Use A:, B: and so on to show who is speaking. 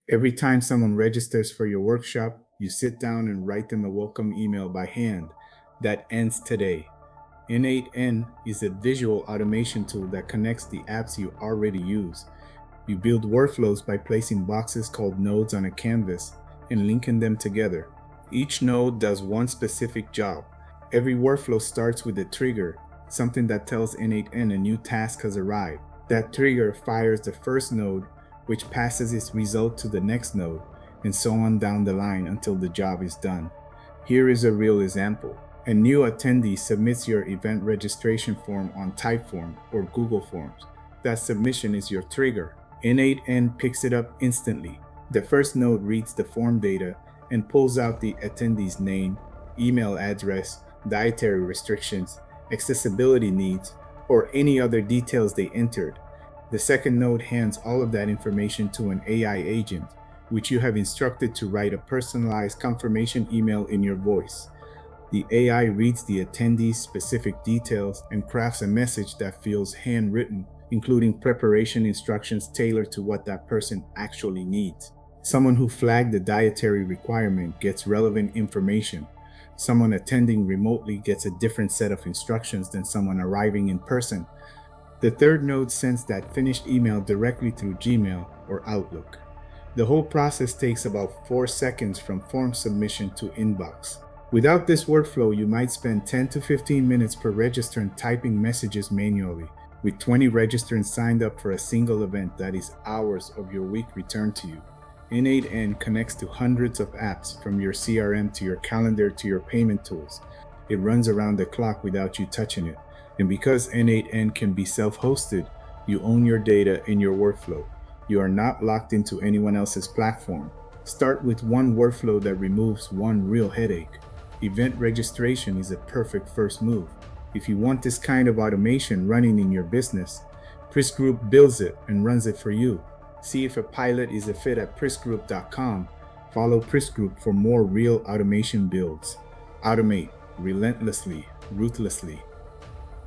A: Every time someone registers for your workshop, you sit down and write them a welcome email by hand. That ends today. n8n is a visual automation tool that connects the apps you already use. You build workflows by placing boxes called nodes on a canvas and linking them together. Each node does one specific job. Every workflow starts with a trigger, something that tells n8n a new task has arrived. That trigger fires the first node, which passes its result to the next node, and so on down the line until the job is done. Here is a real example. A new attendee submits your event registration form on Typeform or Google Forms. That submission is your trigger. n8n picks it up instantly. The first node reads the form data and pulls out the attendee's name, email address, dietary restrictions, accessibility needs, or any other details they entered. The second node hands all of that information to an AI agent, which you have instructed to write a personalized confirmation email in your voice. The AI reads the attendee's specific details and crafts a message that feels handwritten, including preparation instructions tailored to what that person actually needs. Someone who flagged the dietary requirement gets relevant information. Someone attending remotely gets a different set of instructions than someone arriving in person. The third node sends that finished email directly through Gmail or Outlook. The whole process takes about 4 seconds from form submission to inbox. Without this workflow, you might spend 10 to 15 minutes per registrant typing messages manually. With 20 registrants signed up for a single event, that is hours of your week returned to you. n8n connects to hundreds of apps, from your CRM to your calendar to your payment tools. It runs around the clock without you touching it. And because n8n can be self-hosted, you own your data and your workflow. You are not locked into anyone else's platform. Start with one workflow that removes one real headache. Event registration is a perfect first move. If you want this kind of automation running in your business, PRISC Group builds it and runs it for you. See if a pilot is a fit at PRISCgroup.com. Follow PRISC Group for more real automation builds. Automate relentlessly, ruthlessly.